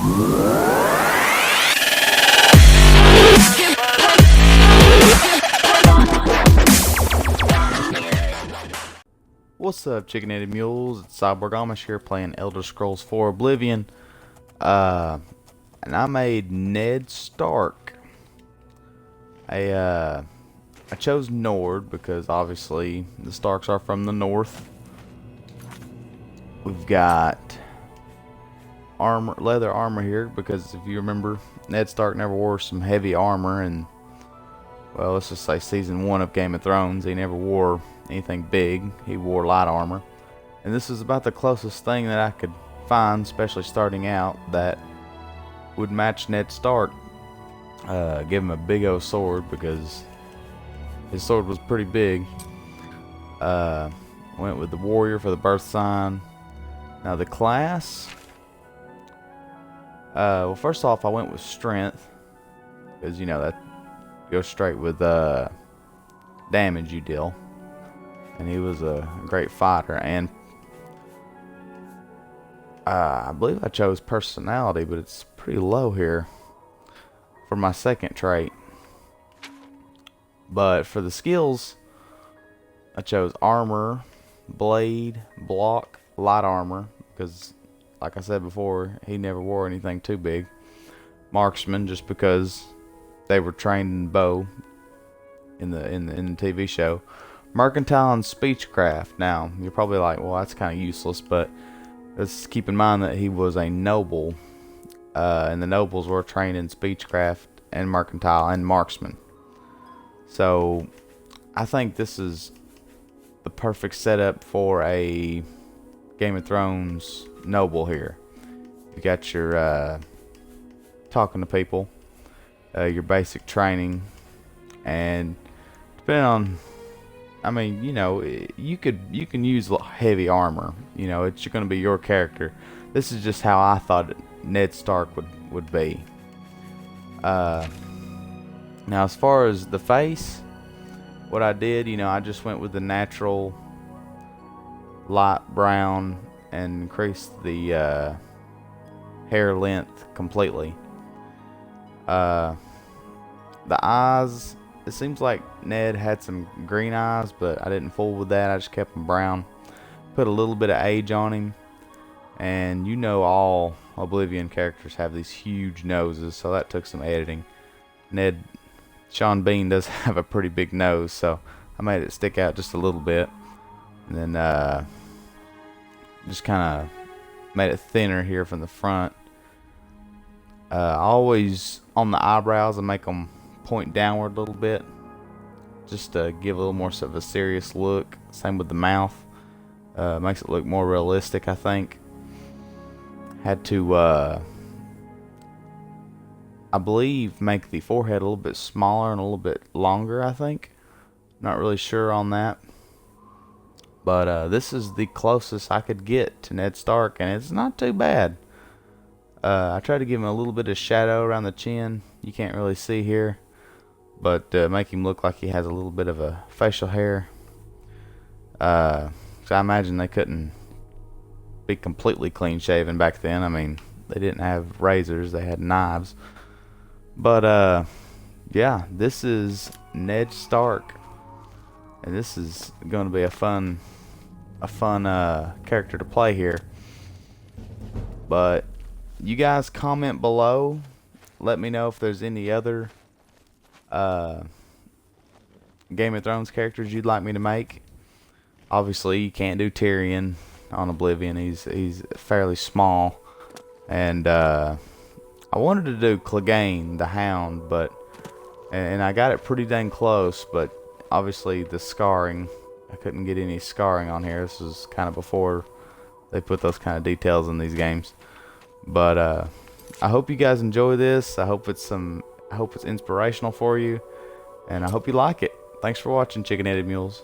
What's up, chicken-headed mules? It's Cyborg Amish here playing Elder Scrolls 4 Oblivion. And I made Ned Stark. I chose Nord because obviously the Starks are from the north. We've got leather armor here because if you remember, Ned Stark never wore some heavy armor, and well, let's just say season 1 of Game of Thrones, he never wore anything big. He wore light armor, and this is about the closest thing that I could find, especially starting out, that would match Ned Stark. Give him a big old sword because his sword was pretty big. Went with the warrior for the birth sign. Now the class, well, first off I went with strength because you know that goes straight with damage you deal, and he was a great fighter. And I believe I chose personality, but it's pretty low here for my second trait. But for the skills, I chose armor, blade, block, light armor, because like I said before, he never wore anything too big. Marksman, just because they were trained in bow in the TV show. Mercantile and speechcraft. Now you're probably like, well, that's kind of useless, but let's keep in mind that he was a noble, and the nobles were trained in speechcraft and mercantile and marksman. So I think this is the perfect setup for a Game of Thrones noble here. You got your talking to people, your basic training, and depending on, I mean, you know, you can use heavy armor. You know, it's going to be your character. This is just how I thought Ned Stark would be. Now, as far as the face, what I did, you know, I just went with the natural light brown and increased the hair length completely. The eyes, it seems like Ned had some green eyes, but I didn't fool with that. I just kept them brown. Put a little bit of age on him. And you know all Oblivion characters have these huge noses, so that took some editing. Sean Bean does have a pretty big nose, so I made it stick out just a little bit. And then just kind of made it thinner here from the front. Always on the eyebrows, I make them point downward a little bit, just to give a little more of a serious look. Same with the mouth. Makes it look more realistic, I think. Had to, I believe, make the forehead a little bit smaller and a little bit longer, I think. Not really sure on that. But this is the closest I could get to Ned Stark, and it's not too bad. I tried to give him a little bit of shadow around the chin. You can't really see here, but make him look like he has a little bit of a facial hair. So I imagine they couldn't be completely clean shaven back then. I mean, they didn't have razors, they had knives. But yeah, this is Ned Stark, and this is going to be a fun character to play here. But you guys comment below, let me know if there's any other Game of Thrones characters you'd like me to make. Obviously you can't do Tyrion on Oblivion, he's fairly small. And I wanted to do Clegane the Hound, but and I got it pretty dang close, but obviously the scarring, I couldn't get any scarring on here. This was kind of before they put those kind of details in these games. But I hope you guys enjoy this. I hope it's inspirational for you, and I hope you like it. Thanks for watching, chicken-headed mules.